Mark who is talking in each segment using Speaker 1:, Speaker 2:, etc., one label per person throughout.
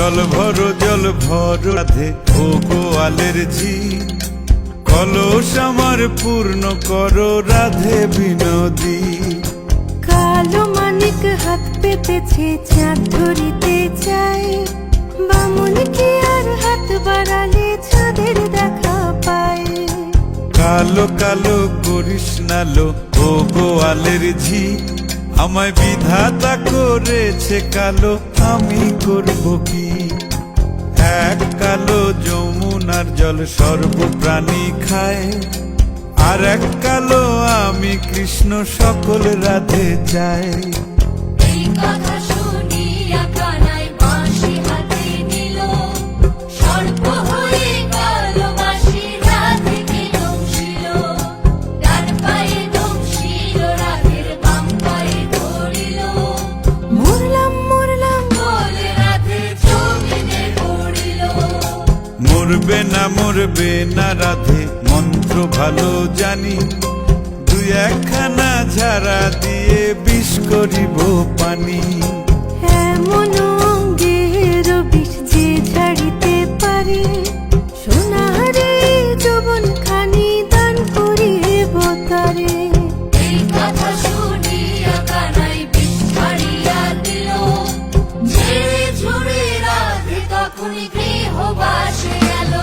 Speaker 1: জল ভর রাধে ও গোয়ালের ঝি, কলস আমার পূর্ণ করো রাধে বিনোদী।
Speaker 2: কালো মানিক হাত পেতেছে চাঁদ ধরিতে চাই, বামুন কি আর হাত বাড়ালে চাঁদের দেখা পায়।
Speaker 1: কালো কালো করিস নালো ও গোয়ালের ঝি, আমায় বিধাতা করেছে কালো, আমি করব কি। এক কালো যমুনার জল সর্বপ্রাণী খায়, আর এক কালো আমি কৃষ্ণ সকল রাধে চাই।
Speaker 3: এই কথা শুনিয়া কানাই বাঁশি হাতে নিল, সর্প হয়ে কালো বাঁশি রাধেকে দংশিল। ডান পায়ে দংশিল রাধের বাম পায়ে ধরিল,
Speaker 2: মরলাম মরলাম
Speaker 3: বলে রাধে জমিনে পড়িল।
Speaker 1: মরবে না রাধে মন্ত্র ভালো জানি, দুই একখানা ঝাড়া দিয়ে বিষ করিব পানি।
Speaker 2: এমন অঙ্গের বিষ যে ঝাড়িতে পারে, সোনারে যৌবন খানি দান করিব তারে।
Speaker 3: এই কথা শুনিয়া কানাই বিষ ছাড়িয়া দিল, ঝেড়ে ঝুড়ে রাধে তখনই গৃহবাসে গেল।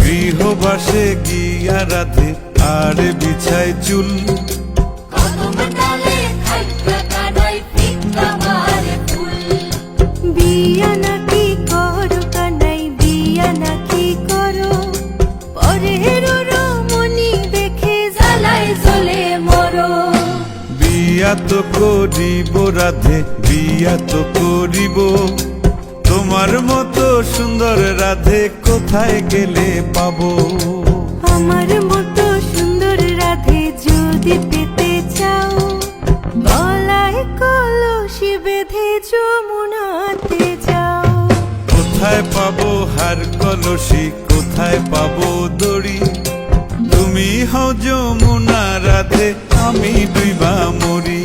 Speaker 1: গৃহবাসে গিয়া রাধে আর বিছাই চুল,
Speaker 3: কদম ডালে থাইকা কানাই ফিক্কা মারে ফুল।
Speaker 2: বিয়া নাকি করো কানাই বিয়া নাকি করো, পরের রমণী দেখে
Speaker 3: জ্বালায় জ্বলে মরো।
Speaker 1: বিয়া তো করিব রাধে বিয়া তো করিব, তোমার মতো সুন্দর রাধে কোথায় গেলে পাবো।
Speaker 2: আমার মতো সুন্দর রাধে যদি পেতে চাও, গলায় কলসি বেঁধে যমুনাতে যাও।
Speaker 1: কোথায় পাবো হার কলসি কোথায় পাবো দড়ি, তুমি হও যমুনা রাধে আমি ডুইবা মরি।